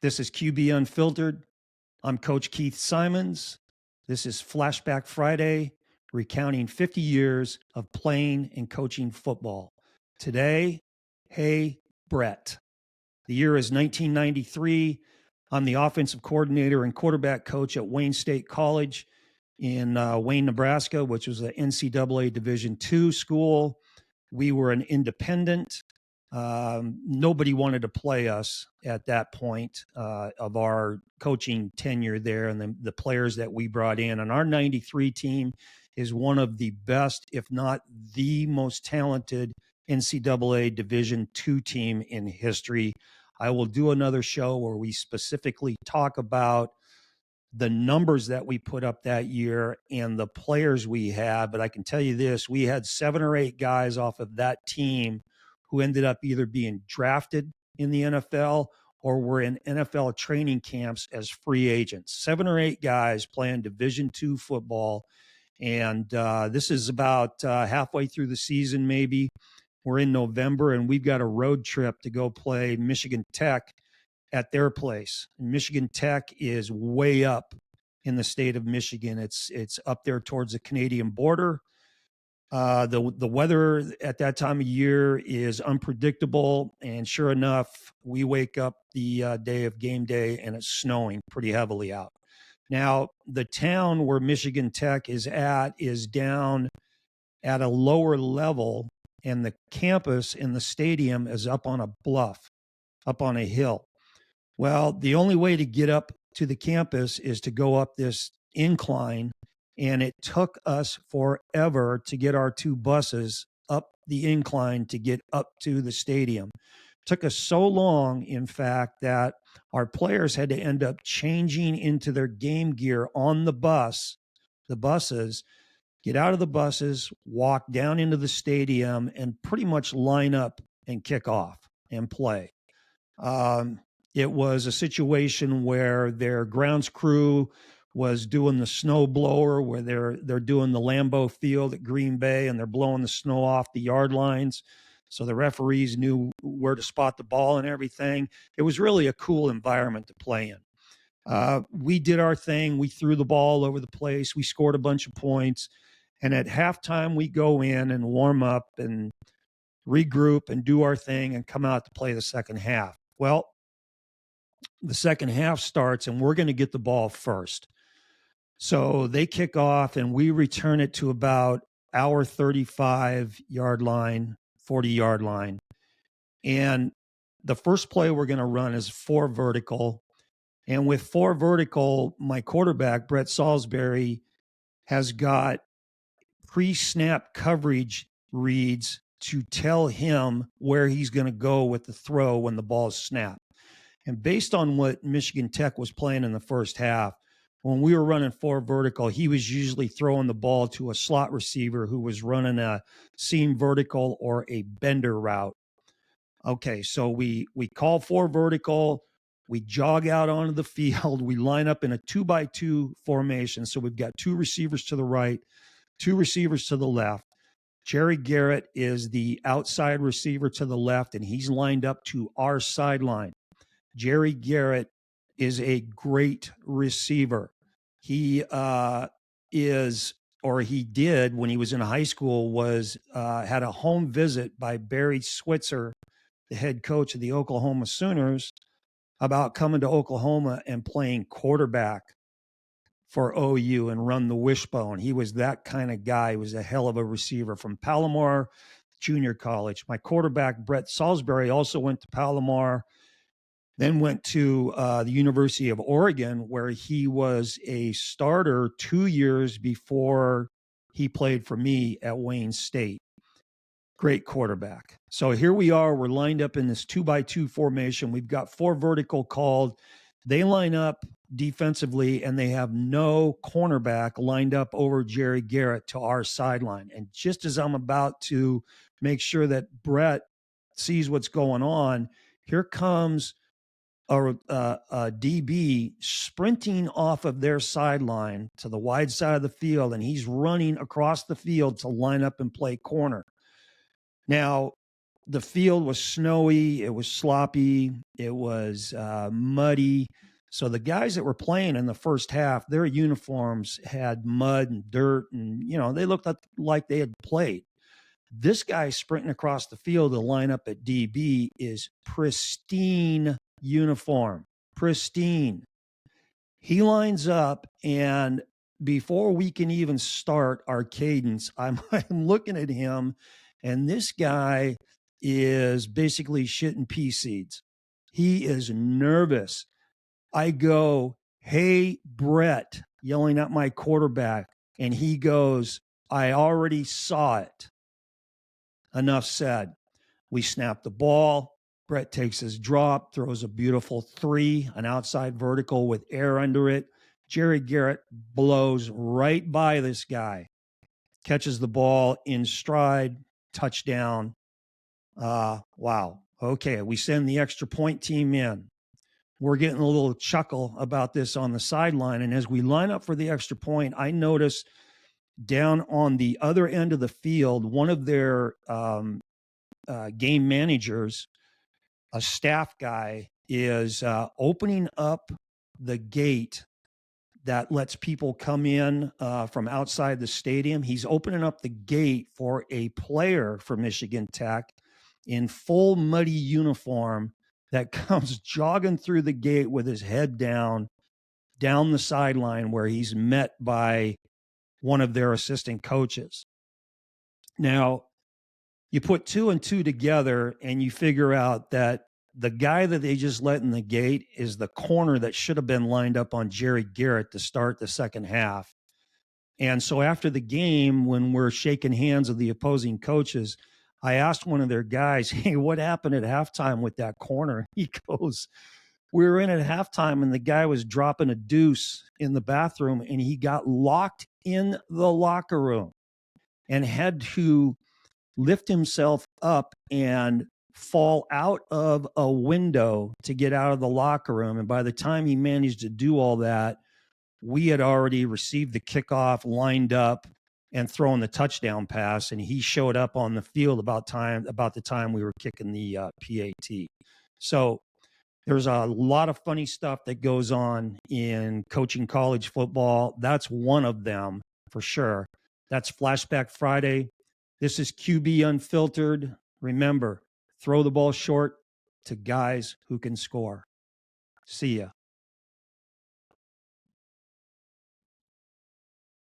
This is QB Unfiltered. I'm Coach Keith Simons. This is Flashback Friday, recounting 50 years of playing and coaching football. Today, hey, Brett. The year is 1993. I'm the offensive coordinator and quarterback coach at Wayne State College in Wayne, Nebraska, which was an NCAA Division II school. We were an independent. Nobody wanted to play us at that point of our coaching tenure there, and the players that we brought in. And our 93 team is one of the best, if not the most talented NCAA Division II team in history. I will do another show where we specifically talk about the numbers that we put up that year and the players we had. But I can tell you this, we had 7 or 8 guys off of that team who ended up either being drafted in the NFL or were in NFL training camps as free agents. 7 or 8 guys playing Division II football. And this is about halfway through the season, maybe. We're in November, and we've got a road trip to go play Michigan Tech at their place. Michigan Tech is way up in the state of Michigan. It's up there towards the Canadian border. The weather at that time of year is unpredictable, and sure enough, we wake up the day of game day and it's snowing pretty heavily out. Now, the town where Michigan Tech is down at a lower level, and the campus in the stadium is up on a bluff, up on a hill. Well, the only way to get up to the campus is to go up this incline, and it took us forever to get our 2 buses up the incline to get up to the stadium. It took us so long, in fact, that our players had to end up changing into their game gear on the buses, get out of the buses, walk down into the stadium, and pretty much line up and kick off and play. It was a situation where their grounds crew was doing the snow blower, where they're doing the Lambeau Field at Green Bay, and they're blowing the snow off the yard lines. So the referees knew where to spot the ball and everything. It was really a cool environment to play in. We did our thing. We threw the ball over the place. We scored a bunch of points. And at halftime, we go in and warm up and regroup and do our thing and come out to play the second half. Well, the second half starts, and we're going to get the ball first. So they kick off, and we return it to about our 35-yard line, 40-yard line. And the first play we're going to run is 4 vertical. And with 4 vertical, my quarterback, Brett Salisbury, has got pre-snap coverage reads to tell him where he's going to go with the throw when the ball is snapped. And based on what Michigan Tech was playing in the first half, when we were running 4 vertical, he was usually throwing the ball to a slot receiver who was running a seam vertical or a bender route. Okay, so we call 4 vertical. We jog out onto the field. We line up in a 2-by-2 formation. So we've got 2 receivers to the right, 2 receivers to the left. Jerry Garrett is the outside receiver to the left, and he's lined up to our sideline. Jerry Garrett is a great receiver. He did when he was in high school had a home visit by Barry Switzer, the head coach of the Oklahoma Sooners, about coming to Oklahoma and playing quarterback for OU and run the wishbone. He was that kind of guy. He was a hell of a receiver from Palomar Junior College. My quarterback, Brett Salisbury, also went to Palomar, then went to the University of Oregon, where he was a starter 2 years before he played for me at Wayne State. Great quarterback. So here we are. We're lined up in this 2-by-2 formation. We've got 4 vertical called. They line up defensively, and they have no cornerback lined up over Jerry Garrett to our sideline. And just as I'm about to make sure that Brett sees what's going on, here comes a DB sprinting off of their sideline to the wide side of the field, and he's running across the field to line up and play corner. Now, the field was snowy, it was sloppy, it was muddy. So the guys that were playing in the first half, their uniforms had mud and dirt, and they looked like they had played. This guy sprinting across the field to line up at DB is pristine uniform, pristine. He lines up, and before we can even start our cadence, I'm looking at him, and this guy is basically shitting pea seeds. He is nervous. I go, "Hey, Brett," yelling at my quarterback, and he goes, "I already saw it." Enough said. We snap the ball. Brett takes his drop, throws a beautiful 3, an outside vertical with air under it. Jerry Garrett blows right by this guy, catches the ball in stride, touchdown. Wow. Okay, we send the extra point team in. We're getting a little chuckle about this on the sideline. And as we line up for the extra point, I notice down on the other end of the field, one of their game managers, a staff guy, is opening up the gate that lets people come in from outside the stadium. He's opening up the gate for a player for Michigan Tech in full muddy uniform that comes jogging through the gate with his head down the sideline, where he's met by one of their assistant coaches. Now, you put 2 and 2 together and you figure out that the guy that they just let in the gate is the corner that should have been lined up on Jerry Garrett to start the second half. And so after the game, when we're shaking hands with the opposing coaches, I asked one of their guys, "Hey, what happened at halftime with that corner?" He goes, "We were in at halftime and the guy was dropping a deuce in the bathroom and he got locked in the locker room and had to lift himself up and fall out of a window to get out of the locker room. And by the time he managed to do all that, we had already received the kickoff, lined up, and thrown the touchdown pass. And he showed up on the field about the time we were kicking the PAT. So there's a lot of funny stuff that goes on in coaching college football. That's one of them for sure. That's Flashback Friday. This is QB Unfiltered. Remember, throw the ball short to guys who can score. See ya.